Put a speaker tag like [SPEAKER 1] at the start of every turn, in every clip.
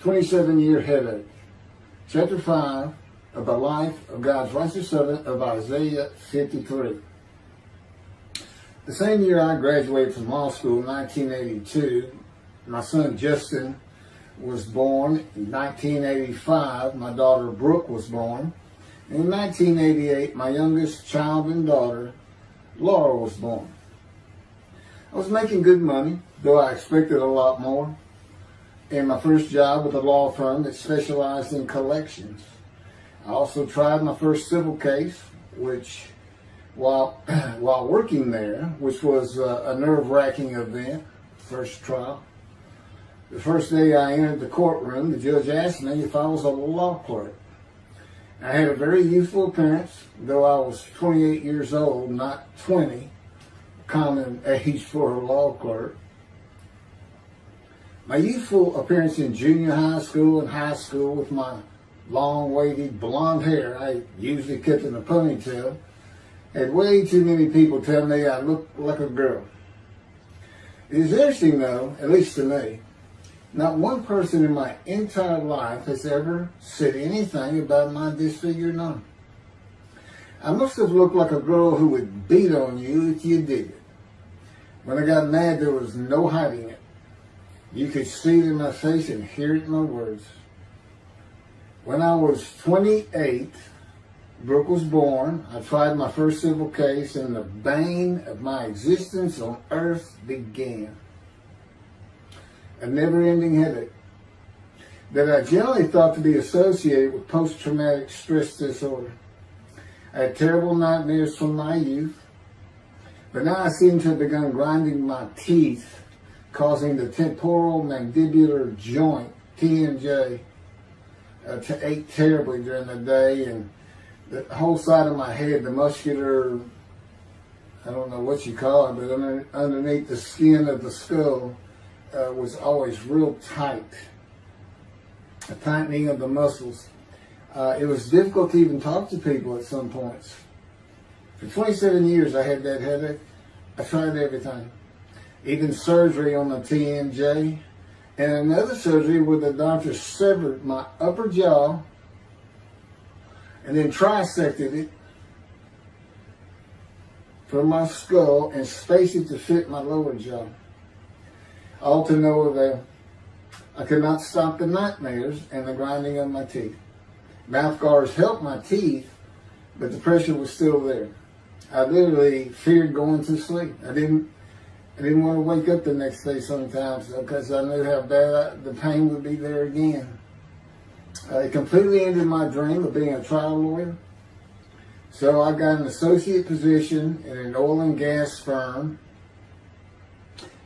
[SPEAKER 1] 27-year headache. Chapter 5 of the life of God's righteous servant of Isaiah 53. The same year I graduated from law school in 1982, my son Justin was born. In 1985, my daughter Brooke was born. In 1988, my youngest child and daughter, Laura, was born. I was making good money, though I expected a lot more, in my first job with a law firm that specialized in collections. I also tried my first civil case, which, while working there, which was a nerve-wracking event, first trial. The first day I entered the courtroom, the judge asked me if I was a law clerk. I had a very youthful appearance, though I was 28 years old, not 20, common age for a law clerk. My youthful appearance in junior high school and high school with my long, wavy blonde hair, I usually kept in a ponytail, had way too many people tell me I looked like a girl. It is interesting though, at least to me, not one person in my entire life has ever said anything about my disfigured arm. I must have looked like a girl who would beat on you if you did it. When I got mad, there was no hiding it. You could see it in my face and hear it in my words. When I was 28, Brooke was born. I tried my first civil case, and the bane of my existence on earth began. A never-ending headache that I generally thought to be associated with post-traumatic stress disorder. I had terrible nightmares from my youth, but now I seem to have begun grinding my teeth, causing the temporal mandibular joint, TMJ, to ache terribly during the day, and the whole side of my head, the muscular, I don't know what you call it, but underneath the skin of the skull, was always real tight, a tightening of the muscles. It was difficult to even talk to people at some points. For 27 years I had that headache. I tried everything, even surgery on the TMJ, and another surgery where the doctor severed my upper jaw and then trisected it from my skull and spaced it to fit my lower jaw. All to no avail. I could not stop the nightmares and the grinding of my teeth. Mouth guards helped my teeth, but the pressure was still there. I literally feared going to sleep. I didn't want to wake up the next day sometimes because I knew how bad the pain would be there again. It completely ended my dream of being a trial lawyer. So I got an associate position in an oil and gas firm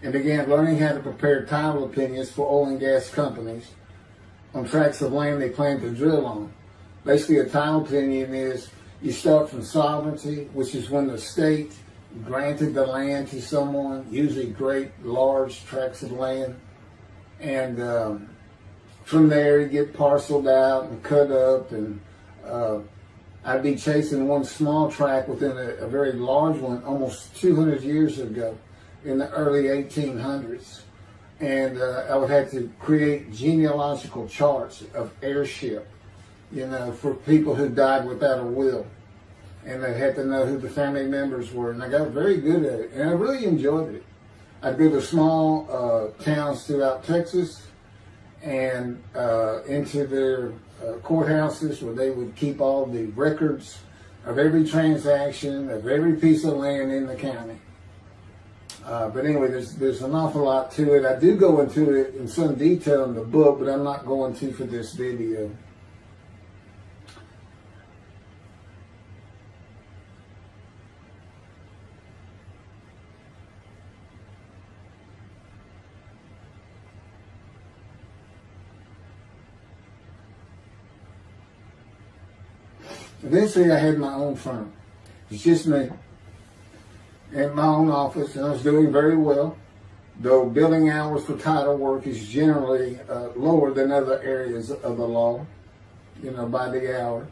[SPEAKER 1] and began learning how to prepare title opinions for oil and gas companies on tracts of land they plan to drill on. Basically, a title opinion is you start from sovereignty, which is when the state granted the land to someone, usually great, large tracts of land, and from there you get parceled out and cut up, and I'd be chasing one small tract within a very large one almost 200 years ago, in the early 1800s, and I would have to create genealogical charts of heirship, for people who died without a will, and they had to know who the family members were, and I got very good at it, and I really enjoyed it. I'd go to small towns throughout Texas and into their courthouses where they would keep all the records of every transaction, of every piece of land in the county. But anyway, there's an awful lot to it. I do go into it in some detail in the book, but I'm not going to for this video. Eventually, I had my own firm. It's just me in my own office, and I was doing very well, though billing hours for title work is generally lower than other areas of the law, by the hour.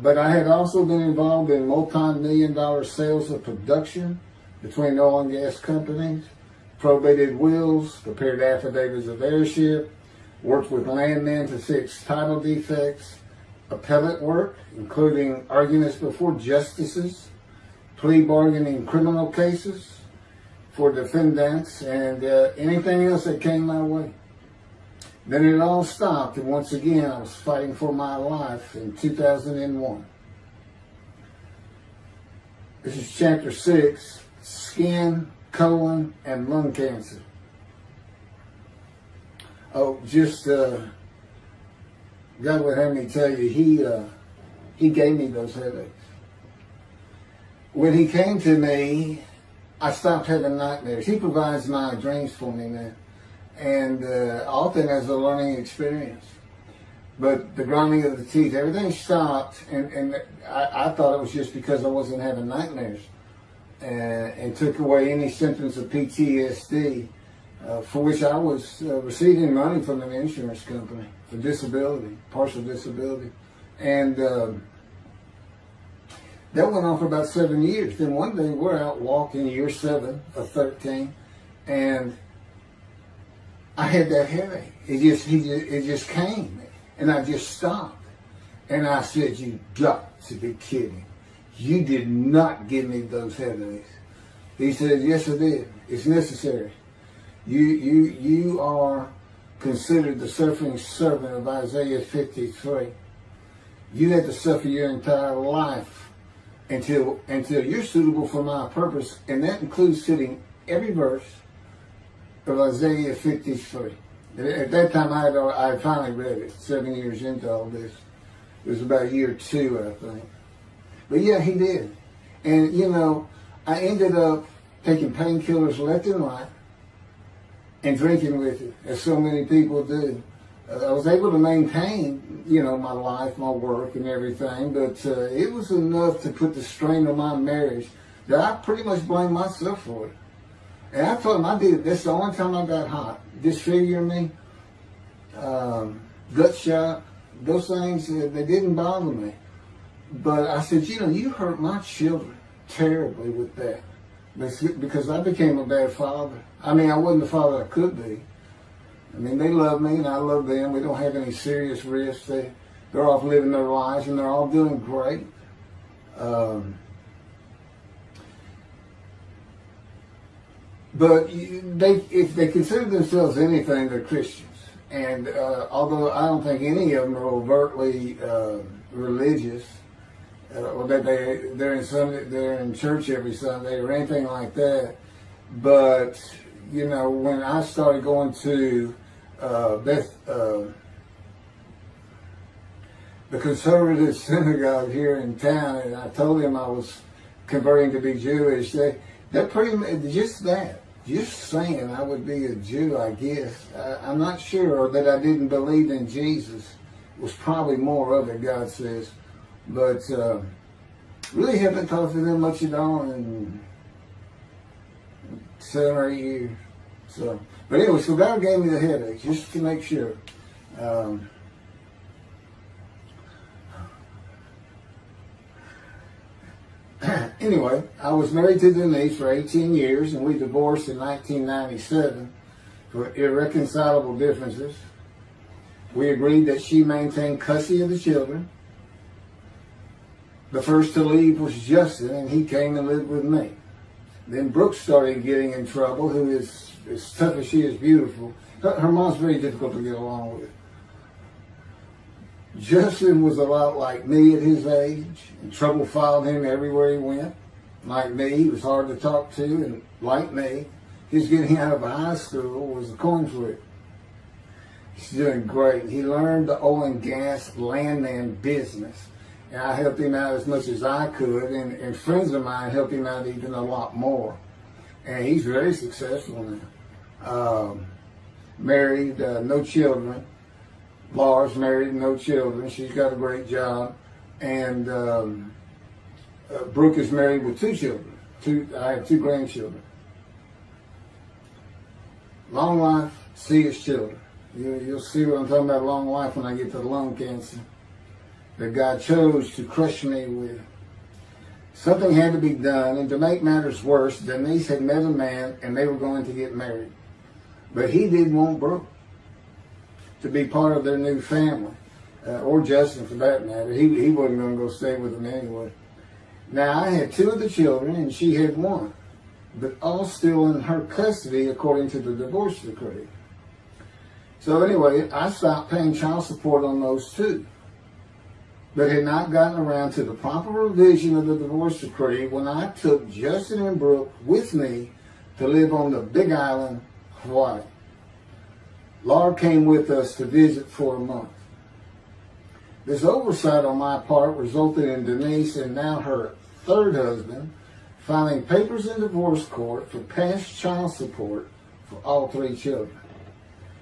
[SPEAKER 1] But I had also been involved in multi-million-dollar sales of production between oil and gas companies, probated wills, prepared affidavits of heirship, worked with landmen to fix title defects, appellate work, including arguments before justices, plea bargaining in criminal cases for defendants, and anything else that came my way. Then it all stopped, and once again I was fighting for my life in 2001. This is chapter 6, skin, colon, and lung cancer. Oh, just God would have me tell you, he gave me those headaches. When he came to me, I stopped having nightmares. He provides my dreams for me, man, and often as a learning experience. But the grinding of the teeth, everything stopped, and I thought it was just because I wasn't having nightmares, and took away any symptoms of PTSD, for which I was receiving money from an insurance company for disability, partial disability, and that went on for about 7 years. Then one day we're out walking, year 7 of 13, and I had that headache. It just came. And I just stopped. And I said, "You got to be kidding. You did not give me those headaches." He said, "Yes, I did. It's necessary. You are considered the suffering servant of Isaiah 53. You had to suffer your entire life until you're suitable for my purpose." And that includes sitting every verse of Isaiah 53. At that time, I had finally read it, 7 years into all this. It was about year 2, I think. But yeah, he did. And, I ended up taking painkillers left and right and drinking with it, as so many people do. I was able to maintain, my life, my work, and everything, but it was enough to put the strain on my marriage that I pretty much blame myself for it. And I told him I did it. That's the only time I got hot. Disfiguring me, gut shot, those things, they didn't bother me. But I said, you hurt my children terribly with that. Because I became a bad father. I mean, I wasn't the father I could be. I mean, they love me and I love them. We don't have any serious risks. They're off living their lives and they're all doing great. But if they consider themselves anything, they're Christians. And although I don't think any of them are overtly religious, or that they're in church every Sunday or anything like that, but when I started going to the conservative synagogue here in town, and I told them I was converting to be Jewish, they're pretty much just saying I would be a Jew, I guess. I'm not sure, or that I didn't believe in Jesus was probably more of it, God says. But really haven't talked to them much at all in 7 or 8 years. But anyway, so God gave me the headache just to make sure. Anyway, I was married to Denise for 18 years, and we divorced in 1997 for irreconcilable differences. We agreed that she maintain custody of the children. The first to leave was Justin, and he came and lived with me. Then Brooke started getting in trouble, who is as tough as she is beautiful. Her mom's very difficult to get along with. Justin was a lot like me at his age, and trouble followed him everywhere he went. Like me, he was hard to talk to, and like me, his getting out of high school was a coin flip. He's doing great. He learned the oil and gas landman business, and I helped him out as much as I could, and friends of mine helped him out even a lot more. And he's very successful now. Married, no children. Laura's married, no children. She's got a great job. And Brooke is married with 2 children. I have 2 grandchildren. Long life, see his children. You'll see what I'm talking about, long life, when I get to the lung cancer that God chose to crush me with. Something had to be done, and to make matters worse, Denise had met a man and they were going to get married. But he didn't want Brooke. to be part of their new family, or Justin for that matter. He wasn't going to go stay with them anyway. Now, I had 2 of the children, and she had 1, but all still in her custody according to the divorce decree. So anyway, I stopped paying child support on those 2, but had not gotten around to the proper revision of the divorce decree when I took Justin and Brooke with me to live on the Big Island, Hawaii. Laura came with us to visit for a month. This oversight on my part resulted in Denise and now her 3rd husband filing papers in divorce court for past child support for all 3 children,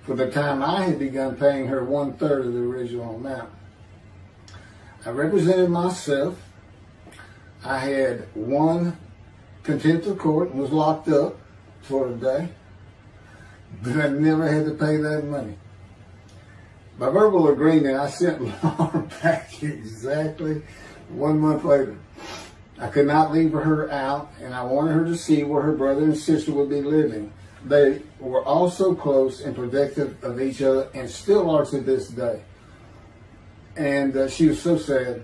[SPEAKER 1] for the time I had begun paying her 1/3 of the original amount. I represented myself. I had won contempt of court and was locked up for a day, but I never had to pay that money. By verbal agreement, I sent Laura back exactly 1 month later. I could not leave her out, and I wanted her to see where her brother and sister would be living. They were all so close and protective of each other, and still are to this day. And she was so sad.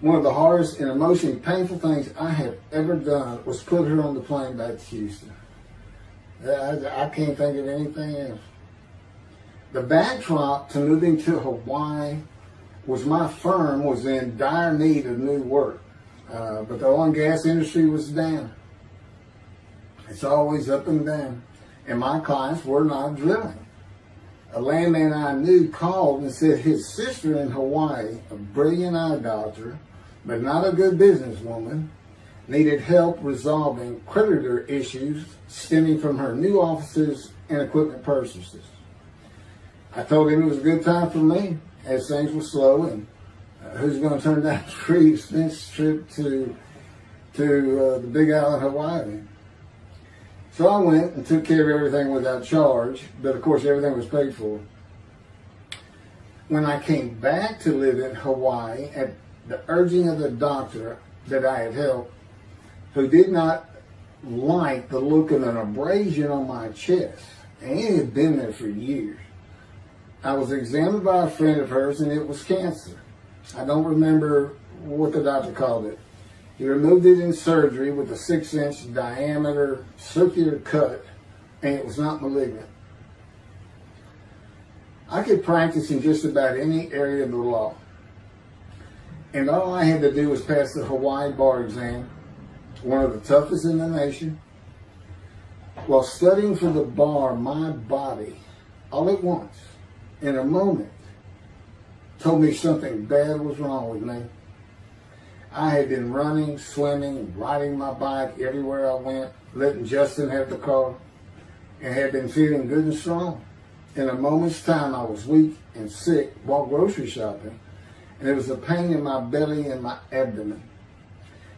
[SPEAKER 1] One of the hardest and emotionally painful things I have ever done was put her on the plane back to Houston. I can't think of anything else. The backdrop to moving to Hawaii was my firm was in dire need of new work. But the oil and gas industry was down. It's always up and down. And my clients were not drilling. A landman I knew called and said his sister in Hawaii, a brilliant eye doctor, but not a good businesswoman, needed help resolving creditor issues stemming from her new offices and equipment purchases. I told him it was a good time for me, as things were slow, and who's going to turn down a free expense trip to the Big Island, Hawaii? So I went and took care of everything without charge, but of course everything was paid for. When I came back to live in Hawaii at the urging of the doctor that I had helped, who did not like the look of an abrasion on my chest, and it had been there for years, I was examined by a friend of hers, and it was cancer. I don't remember what the doctor called it. He removed it in surgery with a 6-inch diameter circular cut, and it was not malignant. I could practice in just about any area of the law, and all I had to do was pass the Hawaii bar exam, one of the toughest in the nation. While studying for the bar, my body, all at once, in a moment, told me something bad was wrong with me. I had been running, swimming, riding my bike everywhere I went, letting Justin have the car, and had been feeling good and strong. In a moment's time, I was weak and sick while grocery shopping, and there was a pain in my belly and my abdomen.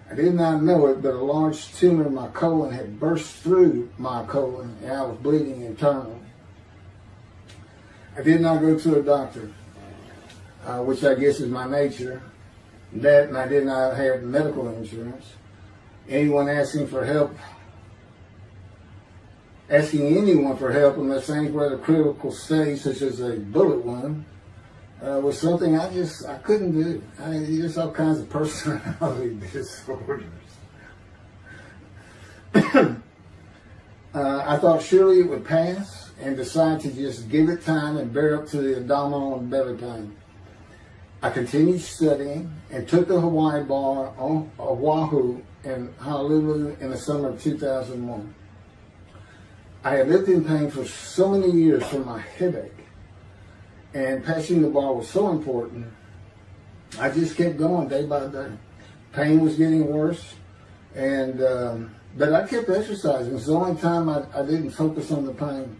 [SPEAKER 1] I did not know it, but a large tumor in my colon had burst through my colon, and I was bleeding internally. I did not go to a doctor, which I guess is my nature. That, and I did not have medical insurance. Anyone asking for help, asking anyone for help unless things were at a critical stage, such as a bullet wound, was something I couldn't do. There's all kinds of personality disorders. I thought surely it would pass, and decided to just give it time and bear up to the abdominal and belly pain. I continued studying and took the Hawaii bar on Oahu and Honolulu in the summer of 2001. I had lived in pain for so many years from my headache, and passing the bar was so important. I just kept going day by day. Pain was getting worse, and but I kept exercising. It was the only time I didn't focus on the pain.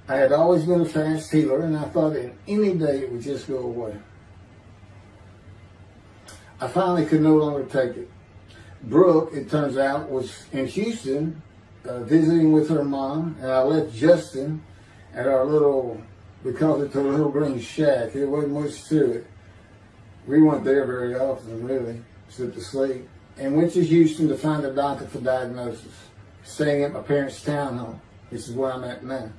[SPEAKER 1] I had always been a fast healer, and I thought in any day it would just go away. I finally could no longer take it. Brooke, it turns out, was in Houston visiting with her mom, and I left Justin at our little, we called it the Little Green Shack. There wasn't much to it. We weren't there very often, really, except to sleep. And went to Houston to find a doctor for diagnosis, staying at my parents' townhome. This is where I'm at now.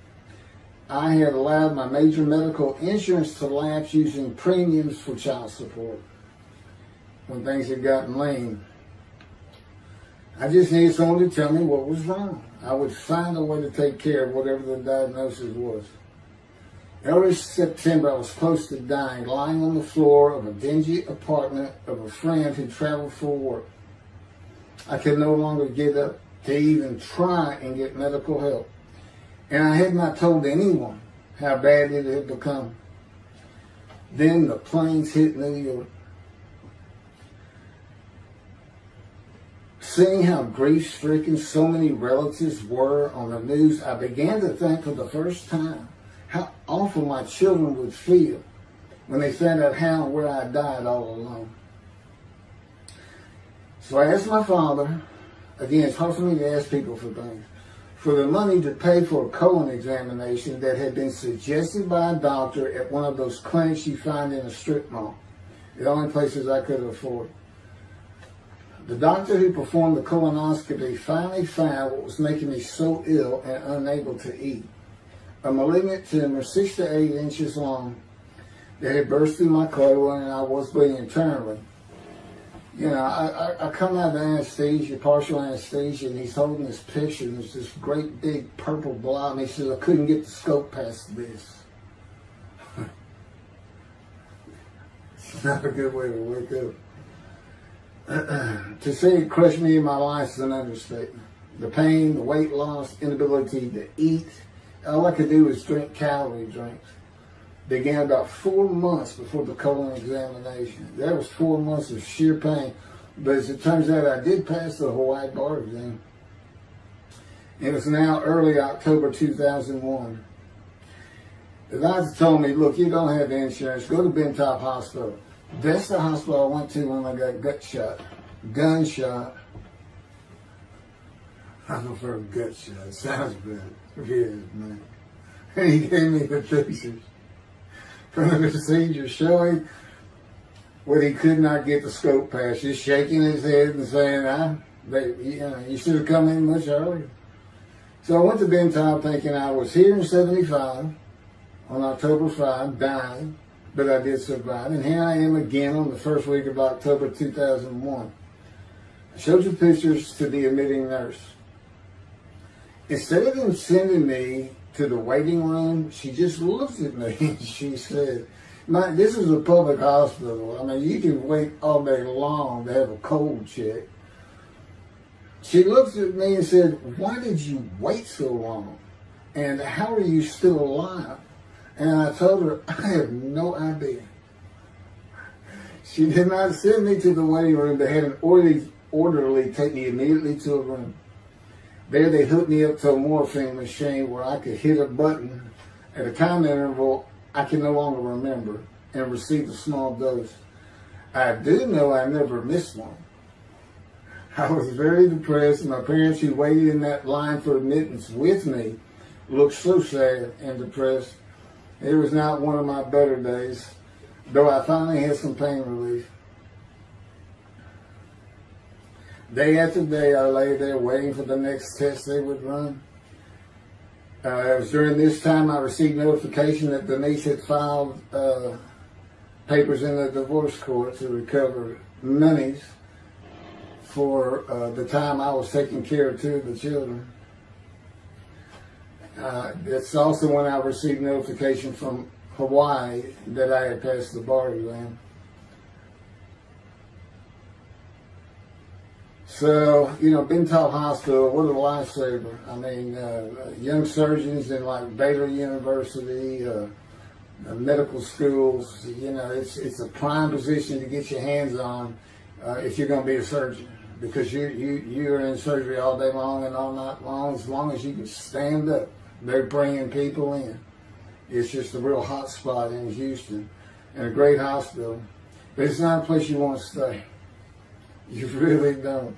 [SPEAKER 1] I had allowed my major medical insurance to lapse using premiums for child support when things had gotten lean. I just needed someone to tell me what was wrong. I would find a way to take care of whatever the diagnosis was. Early September, I was close to dying, lying on the floor of a dingy apartment of a friend who traveled for work. I could no longer get up to even try and get medical help. And I had not told anyone how bad it had become. Then the planes hit New York. Seeing how grief-stricken so many relatives were on the news, I began to think for the first time how awful my children would feel when they found out how and where I died all alone. So I asked my father, again, it's hard for me to ask people for things, for the money to pay for a colon examination that had been suggested by a doctor at one of those clinics you find in a strip mall, the only places I could afford. The doctor who performed the colonoscopy finally found what was making me so ill and unable to eat. A malignant tumor 6 to 8 inches long that had burst through my colon, and I was bleeding internally. You know, I come out of anesthesia, partial anesthesia, and he's holding this picture, and there's this great big purple blob, and he says, I couldn't get the scope past this. It's not a good way to wake up. To say it crushed me in my life is an understatement. The pain, the weight loss, inability to eat, all I could do was drink calorie drinks. Began about 4 months before the colon examination. That was 4 months of sheer pain. But as it turns out, I did pass the Hawaii bar exam. It was now early October 2001. The doctor told me, look, you don't have insurance. Go to Bentop Hospital. That's the hospital I went to when I got gunshot. I prefer gut shot. It sounds better. It is, man. And he gave me the pictures from the procedure showing what he could not get the scope past. Just shaking his head and saying, you should have come in much earlier. So I went to Bentop thinking I was here in 75 on October 5, dying, but I did survive. And here I am again on the first week of October 2001. I showed you pictures to the admitting nurse. Instead of them sending me to the waiting room, she just looked at me and she said, this is a public hospital. I mean, you can wait all day long to have a cold check. She looked at me and said, why did you wait so long? And how are you still alive? And I told her, I have no idea. She did not send me to the waiting room. They had an orderly take me immediately to a room. There they hooked me up to a morphine machine where I could hit a button at a time interval I can no longer remember and receive a small dose. I do know I never missed one. I was very depressed, and my parents who waited in that line for admittance with me looked so sad and depressed. It was not one of my better days, though I finally had some pain relief. Day after day, I lay there waiting for the next test they would run. It was during this time I received notification that Denise had filed papers in the divorce court to recover monies for the time I was taking care of 2 of the children. It's also when I received notification from Hawaii that I had passed the bar exam. So, Bentop Hospital, what a lifesaver. I mean, young surgeons in like Baylor University, medical schools, it's a prime position to get your hands on if you're going to be a surgeon, because you're in surgery all day long and all night long. As long as you can stand up, they're bringing people in. It's just a real hot spot in Houston and a great hospital, but it's not a place you want to stay. You really don't.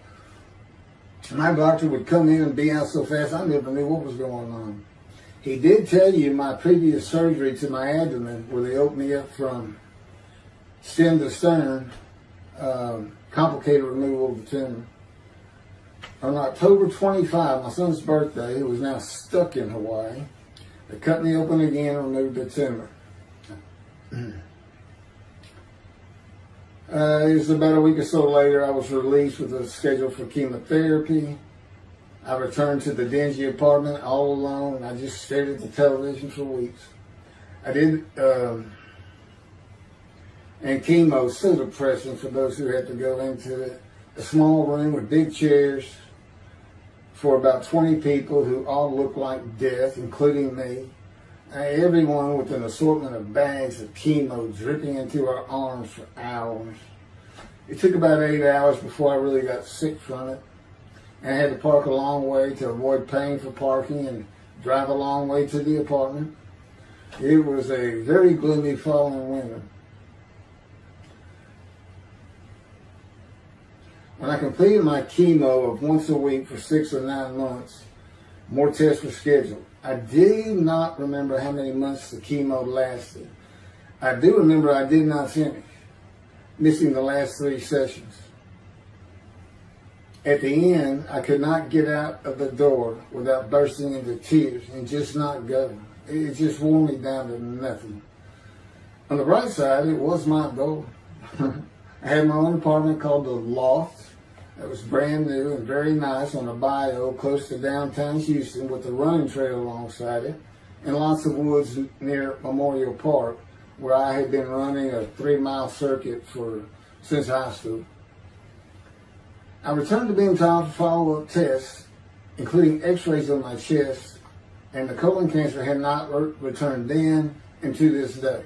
[SPEAKER 1] My doctor would come in and be out so fast, I never knew what was going on. He did tell you my previous surgery to my abdomen, where they opened me up from stem to stern, complicated removal of the tumor. On October 25, my son's birthday, who was now stuck in Hawaii, They cut me open again and removed the tumor. It was about a week or so later, I was released with a schedule for chemotherapy. I returned to the dingy apartment all alone, and I just stared at the television for weeks. I did, and chemo was so depressing for those who had to go into it. A small room with big chairs for about 20 people who all looked like death, including me. Everyone with an assortment of bags of chemo dripping into our arms for hours. It took about 8 hours before I really got sick from it. And I had to park a long way to avoid paying for parking and drive a long way to the apartment. It was a very gloomy fall and winter. When I completed my chemo of once a week for 6 or 9 months, more tests were scheduled. I do not remember how many months the chemo lasted. I do remember I did not finish, missing the last 3 sessions. At the end, I could not get out of the door without bursting into tears and just not go. It just wore me down to nothing. On the bright side, it was my goal. I had my own apartment called the Loft. It was brand new and very nice on a bayou close to downtown Houston with a running trail alongside it and lots of woods near Memorial Park where I had been running a 3-mile circuit since high school. I returned to being told for follow-up tests, including x-rays on my chest, and the colon cancer had not returned then and to this day.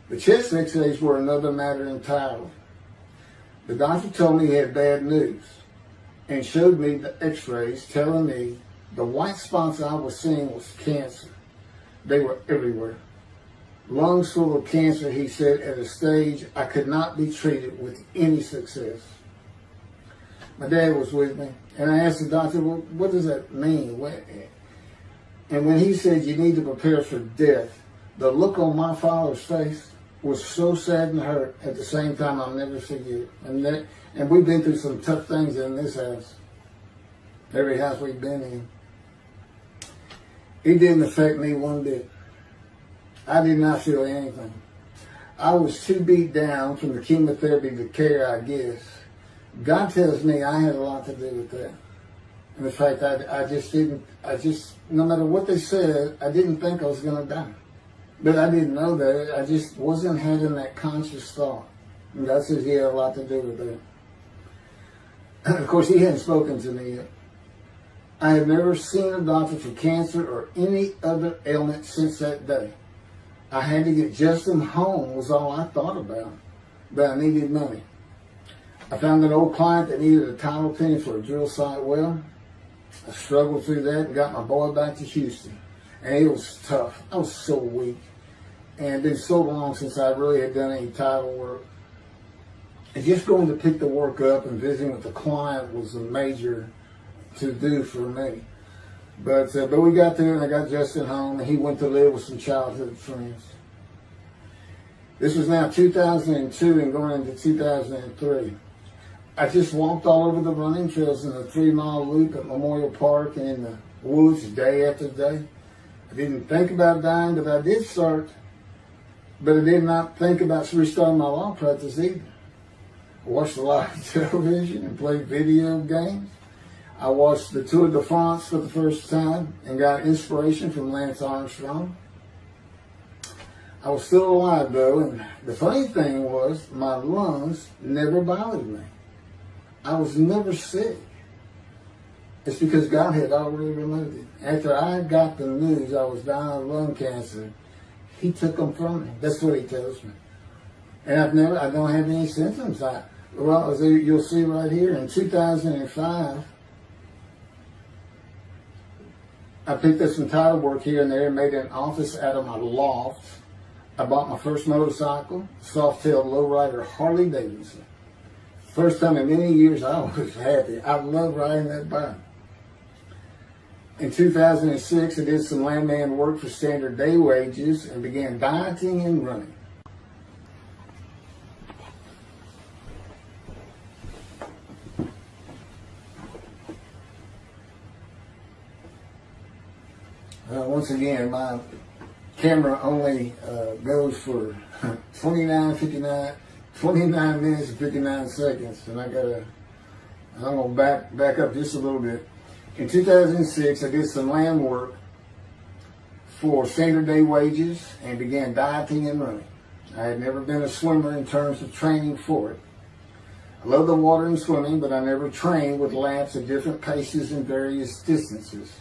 [SPEAKER 1] The chest x-rays were another matter entirely. The doctor told me he had bad news and showed me the x-rays telling me the white spots I was seeing was cancer. They were everywhere. Lungs full of cancer, he said, at a stage I could not be treated with any success. My dad was with me, and I asked the doctor, well, what does that mean? And when he said you need to prepare for death, the look on my father's face was so sad and hurt at the same time I'll never forget. And we've been through some tough things in this house. Every house we've been in. It didn't affect me one bit. I did not feel anything. I was too beat down from the chemotherapy to care, I guess. God tells me I had a lot to do with that. And in fact, I just, no matter what they said, I didn't think I was going to die. But I didn't know that. I just wasn't having that conscious thought. And God says he had a lot to do with that. And of course, he hadn't spoken to me yet. I had never seen a doctor for cancer or any other ailment since that day. I had to get Justin home was all I thought about. But I needed money. I found an old client that needed a title opinion for a drill site well. I struggled through that and got my boy back to Houston. And it was tough. I was so weak. And it's been so long since I really had done any title work. And just going to pick the work up and visiting with the client was a major to-do for me. But we got there and I got Justin home and he went to live with some childhood friends. This was now 2002 and going into 2003. I just walked all over the running trails in a 3-mile loop at Memorial Park and in the woods day after day. I didn't think about dying, but I did start. But I did not think about restarting my law practice either. I watched a lot of television and played video games. I watched the Tour de France for the first time and got inspiration from Lance Armstrong. I was still alive though, and the funny thing was my lungs never bothered me. I was never sick. It's because God had already removed it. After I got the news I was dying of lung cancer, he took them from me. That's what he tells me. And I don't have any symptoms. As you'll see right here, in 2005, I picked up some title work here and there and made an office out of my loft. I bought my first motorcycle, soft-tailed lowrider Harley Davidson. First time in many years I was happy. I loved riding that bike. In 2006, I did some landman work for standard day wages and began dieting and running. Once once again, my camera only goes for 29 minutes and 59 seconds, and I'm going to back up just a little bit. In 2006, I did some land work for standard day wages and began dieting and running. I had never been a swimmer in terms of training for it. I love the water and swimming, but I never trained with laps at different paces and various distances.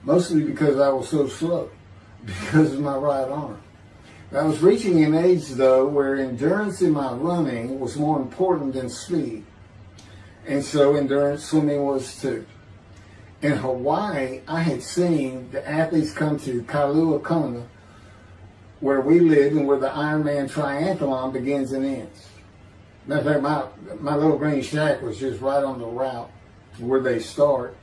[SPEAKER 1] Mostly because I was so slow, because of my right arm. I was reaching an age, though, where endurance in my running was more important than speed. And so endurance swimming was too. In Hawaii, I had seen the athletes come to Kailua Kona, where we live and where the Ironman triathlon begins and ends. Matter of fact, my little green shack was just right on the route to where they start.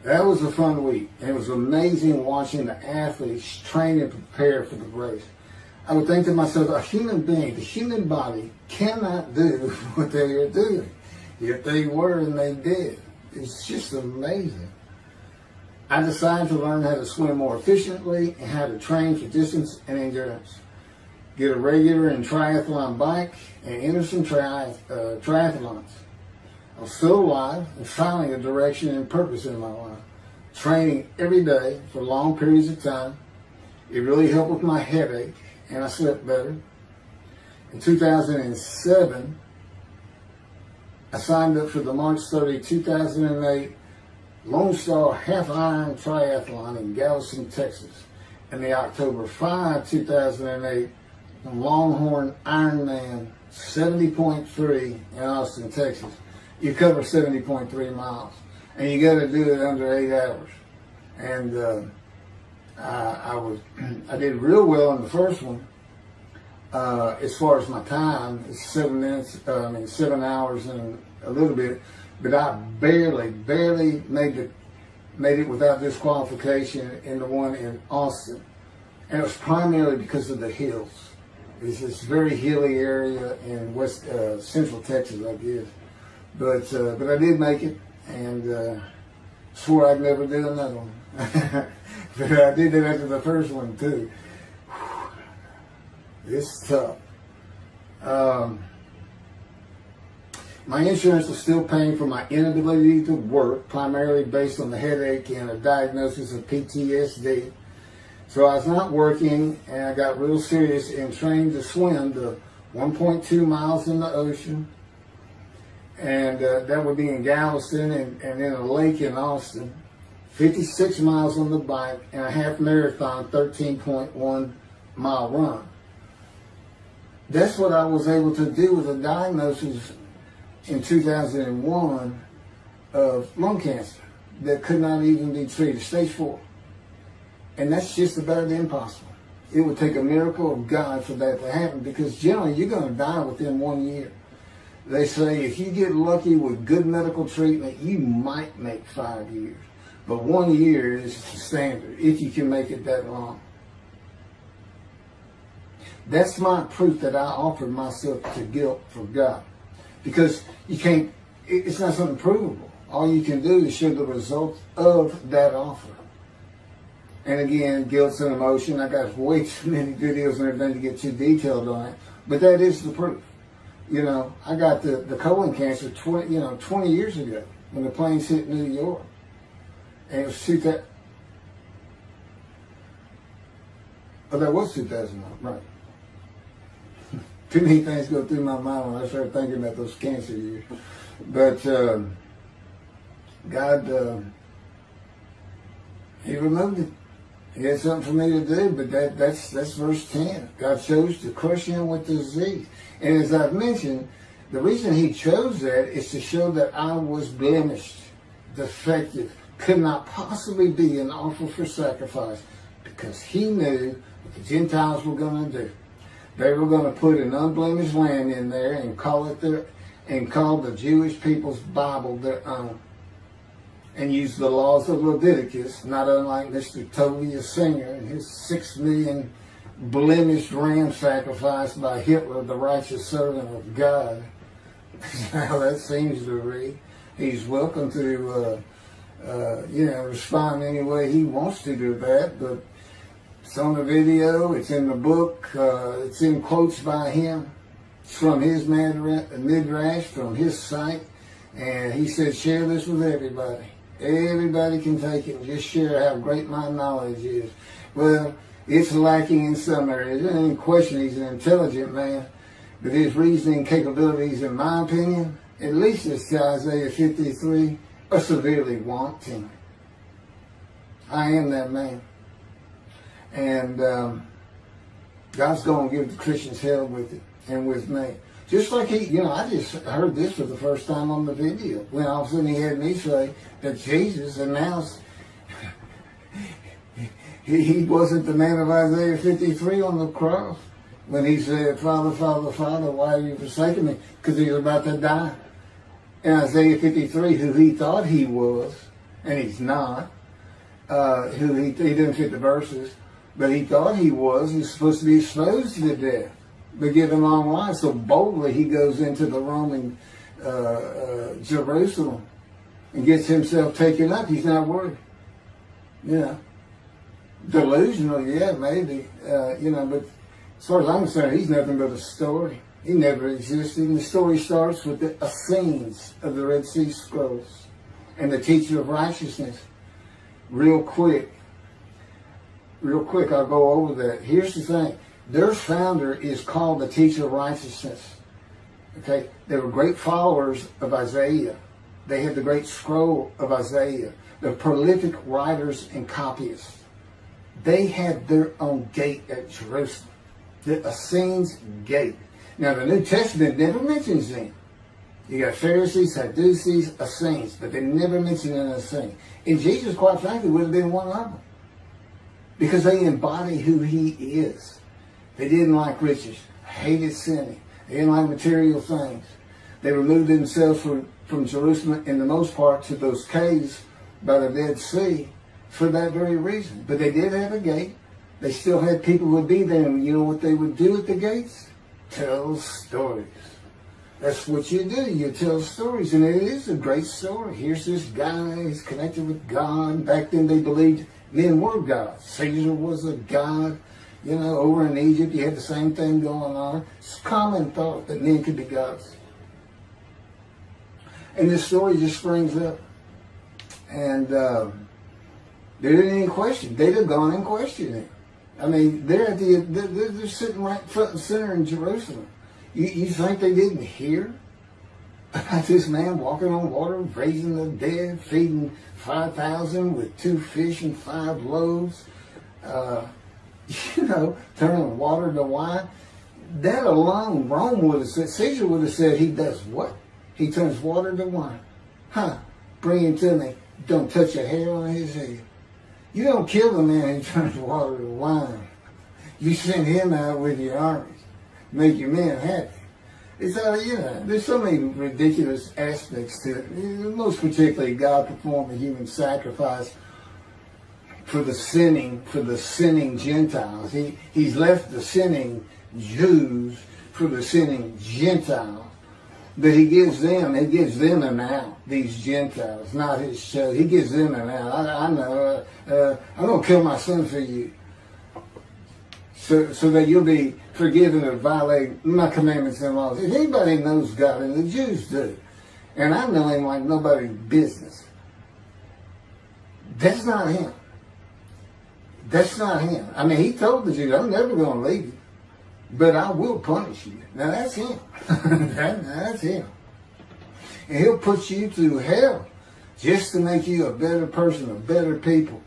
[SPEAKER 1] That was a fun week, and it was amazing watching the athletes train and prepare for the race. I would think to myself, a human being, the human body cannot do what they are doing. Yet they were and they did. It's just amazing. I decided to learn how to swim more efficiently and how to train for distance and endurance. Get a regular and triathlon bike and enter some triathlons. I was still alive and finding a direction and purpose in my life. Training every day for long periods of time. It really helped with my headache and I slept better. In 2007, I signed up for the March 30, 2008 Lone Star Half Iron Triathlon in Galveston, Texas. And the October 5, 2008 Longhorn Ironman 70.3 in Austin, Texas. You cover 70.3 miles, and you got to do it under 8 hours. And I did real well in the first one. As far as my time, it's 7 hours and a little bit. But I barely made it without disqualification in the one in Austin, and it was primarily because of the hills. It's this very hilly area in central Texas, I guess. But I did make it, and swore I'd never do another one. But I did that after the first one too. It's tough. My insurance was still paying for my inability to work, primarily based on the headache and a diagnosis of PTSD. So I was not working, and I got real serious and trained to swim the 1.2 miles in the ocean. And that would be in Galveston and in a lake in Austin. 56 miles on the bike and a half marathon, 13.1 mile run. That's what I was able to do with a diagnosis in 2001 of lung cancer that could not even be treated, stage 4. And that's just about impossible. It would take a miracle of God for that to happen, because generally you're going to die within 1 year. They say if you get lucky with good medical treatment, you might make 5 years. But 1 year is the standard, if you can make it that long. That's my proof that I offered myself to guilt for God. Because you can't, it's not something provable. All you can do is show the results of that offer. And again, guilt's an emotion. I got way too many videos and everything to get too detailed on it. But that is the proof. You know, I got the colon cancer 20 years ago when the planes hit New York. And it was that was 2001, right. Too many things go through my mind when I start thinking about those cancer years. But God, He removed it. He had something for me to do, but that's verse 10. God chose to crush him with disease. And as I've mentioned, the reason He chose that is to show that I was blemished, defective, could not possibly be an offer for sacrifice, because He knew what the Gentiles were going to do. They were going to put an unblemished lamb in there and call the Jewish people's Bible their own, and use the laws of Leviticus, not unlike Mr. Tovia Singer and his 6 million blemished ram sacrifice by Hitler, the righteous servant of God. How that seems to read. He's welcome to respond any way he wants to do that. But it's on the video, it's in the book, it's in quotes by him. It's from his midrash, from his site. And he said, share this with everybody. Everybody can take it and just share how great my knowledge is. Well, it's lacking in some areas. There's any question he's an intelligent man. But his reasoning capabilities, in my opinion, at least as to Isaiah 53, are severely wanting. I am that man. And God's going to give the Christians hell with it and with me. Just like I just heard this for the first time on the video. When all of a sudden he had me say that Jesus announced he wasn't the man of Isaiah 53 on the cross. When he said, Father, Father, Father, why have you forsaken me? Because he was about to die. In Isaiah 53, who he thought he was, and he's not, who he didn't fit the verses, but he thought he was supposed to be exposed to death, but given long life. So boldly he goes into the Roman Jerusalem and gets himself taken up. He's not worried. Delusional, yeah, maybe, but as far as I'm concerned, he's nothing but a story. He never existed. And the story starts with the Essenes of the Red Sea Scrolls and the teacher of righteousness. Real quick, I'll go over that. Here's the thing. Their founder is called the teacher of righteousness. Okay? They were great followers of Isaiah. They had the great scroll of Isaiah. They're prolific writers and copyists. They had their own gate at Jerusalem. The Essenes gate. Now, the New Testament never mentions them. You got Pharisees, Sadducees, Essenes, but they never mention an Essene. And Jesus, quite frankly, would have been one of them. Because they embody who he is. They didn't like riches, hated sinning. They didn't like material things. They removed themselves from Jerusalem, in the most part, to those caves by the Dead Sea for that very reason. But they did have a gate. They still had people who would be there, and you know what they would do at the gates? Tell stories. That's what you do. You tell stories, and it is a great story. Here's this guy, he's connected with God. Back then they believed men were gods. Caesar was a god. Over in Egypt you had the same thing going on. It's a common thought that men could be gods. And this story just springs up. And there didn't any question. They'd have gone and questioned it. I mean, they're sitting right front and center in Jerusalem. You think they didn't hear about this man walking on water, raising the dead, feeding 5,000 with 2 fish and 5 loaves, turning water to wine? That alone, Rome would have said, Caesar would have said, he does what? He turns water to wine. Bring him to me. Don't touch a hair on his head. You don't kill the man who turns water to wine. You send him out with your armies. Make your men happy. It's there's so many ridiculous aspects to it. Most particularly, God performed a human sacrifice for the sinning Gentiles. He's left the sinning Jews for the sinning Gentiles. But he gives them an out, these Gentiles, not his chosen. He gives them an out. I know, I'm going to kill my son for you. So that you'll be forgiven of violating my commandments and laws. If anybody knows God, and the Jews do, and I know him like nobody's business, that's not him. That's not him. I mean, he told the Jews, I'm never going to leave you, but I will punish you. Now that's him. That's him. And he'll put you through hell just to make you a better person, a better people.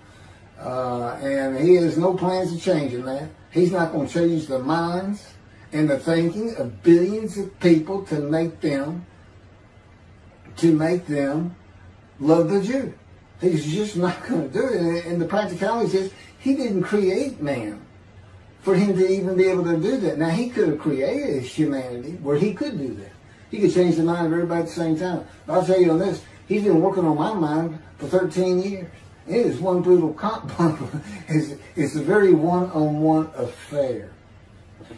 [SPEAKER 1] And he has no plans of changing that. He's not going to change the minds and the thinking of billions of people to make them love the Jew. He's just not going to do it. And the practicality is, he didn't create man for him to even be able to do that. Now, he could have created humanity where he could do that. He could change the mind of everybody at the same time. But I'll tell you on this, he's been working on my mind for 13 years. It is one brutal it's a very one-on-one affair.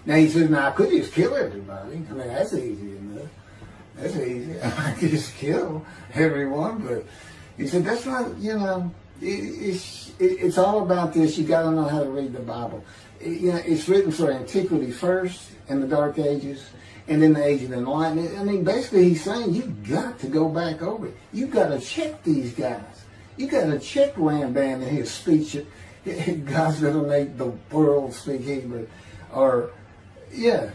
[SPEAKER 1] Now he says, I could just kill everybody. I mean, that's easy enough. That's easy. I could just kill everyone, but He said, that's not, it's all about this. You got to know how to read the Bible. It's written for antiquity first, in the Dark Ages, and then the Age of Enlightenment. I mean, basically he's saying you've got to go back over it. You've got to check these guys. You've got to check Rambam and his speech. God's going to make the world speak Hebrew. Or, they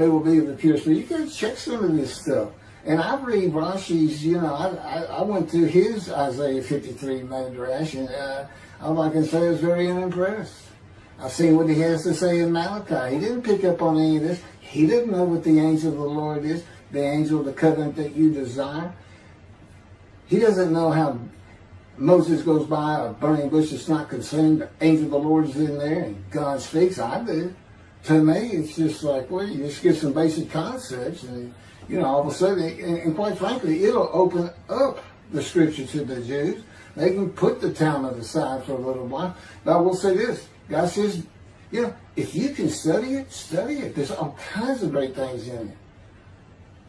[SPEAKER 1] will be the pure spirit. You got to check some of this stuff. And I read Rashi's, I went through his Isaiah 53 Midrash, and all I can say is very unimpressed. I've seen what he has to say in Malachi. He didn't pick up on any of this. He didn't know what the angel of the Lord is, the angel of the covenant that you desire. He doesn't know how Moses goes by a burning bush that's not consumed. The angel of the Lord is in there, and God speaks. I do. To me, it's just like, well, you just get some basic concepts, and all of a sudden, and quite frankly, it'll open up the scripture to the Jews. They can put the Talmud aside for a little while. But I will say this. God says, if you can study it, study it. There's all kinds of great things in it.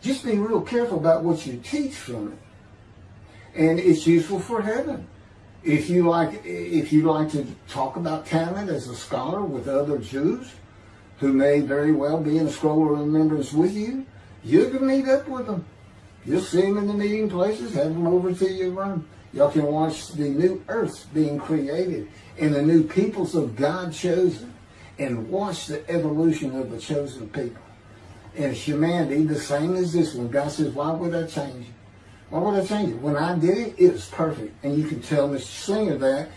[SPEAKER 1] Just be real careful about what you teach from it. And it's useful for heaven. If you like to talk about Talmud as a scholar with other Jews who may very well be in a scroll of remembrance with you, you can meet up with them. You'll see them in the meeting places, have them over to your room. Y'all can watch the new earth being created and the new peoples of God chosen, and watch the evolution of the chosen people. And humanity, the same as this one. God says, why would I change it? Why would I change it? When I did it, it was perfect. And you can tell Mr. Singer that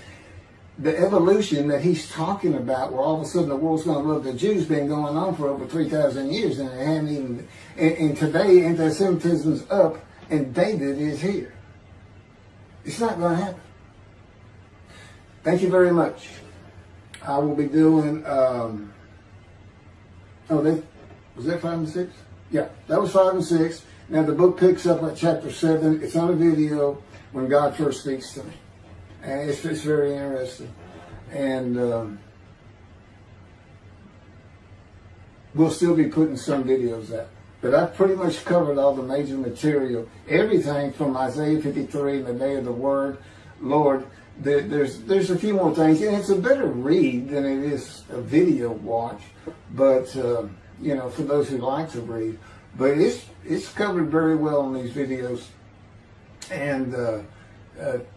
[SPEAKER 1] the evolution that he's talking about, where all of a sudden the world's going to love the Jews, been going on for over 3,000 years, and it hadn't even. And today, anti-Semitism's up, and David is here. It's not going to happen. Thank you very much. I will be doing. Was that 5 and 6? Yeah, that was 5 and 6. Now the book picks up at chapter 7. It's on a video when God first speaks to me. And it's very interesting. And we'll still be putting some videos out. But I've pretty much covered all the major material. Everything from Isaiah 53 and the day of the word, Lord. There's a few more things. And it's a better read than it is a video watch. But, for those who like to read. But it's covered very well in these videos. And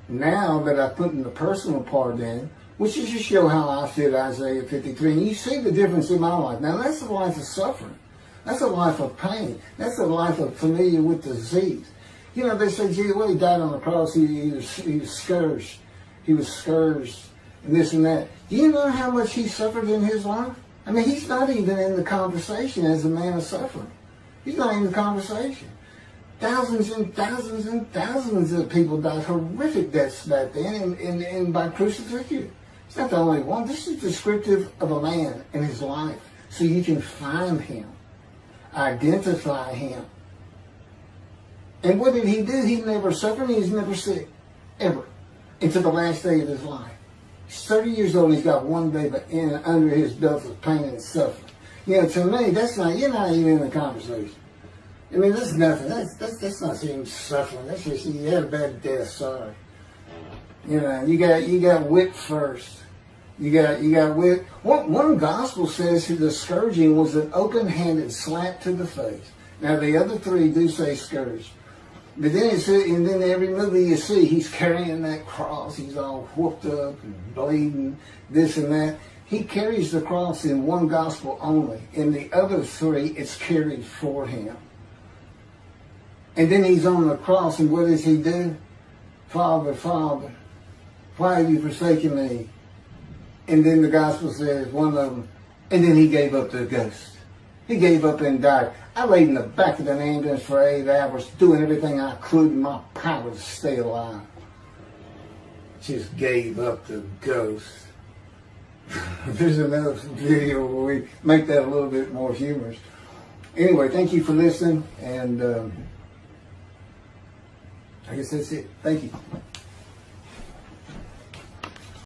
[SPEAKER 1] now that I put in the personal part in, which is to show how I fit Isaiah 53, and you see the difference in my life. Now that's a life of suffering. That's a life of pain. That's a life of familiar with disease. They say, gee, well, he died on the cross. He was scourged. He was scourged and this and that. Do you know how much he suffered in his life? I mean, he's not even in the conversation as a man of suffering. He's not in the conversation. Thousands and thousands and thousands of people died horrific deaths back then and by crucifixion. It's not the only one. This is descriptive of a man and his life. So you can find him, identify him. And what did he do? He never suffered. He was never sick, ever, until the last day of his life. He's 30 years old and he's got one day under his belt of pain and suffering. To me, you're not even in the conversation. I mean, that's nothing. That's not even suffering. That's just, you had a bad death, sorry. You got whipped first. You got whipped. One gospel says the scourging was an open-handed slap to the face. Now, the other three do say scourge. But then it says, and then every movie you see, he's carrying that cross. He's all whooped up and bleeding, this and that. He carries the cross in one gospel only. In the other three, it's carried for him. And then he's on the cross, and what does he do? Father, Father, why have you forsaken me? And then the gospel says, one of them, and then he gave up the ghost. He gave up and died. I laid in the back of an ambulance for 8 hours, doing everything I could in my power to stay alive. Just gave up the ghost. There's another video where we make that a little bit more humorous. Anyway, thank you for listening, and I guess that's it. Thank you.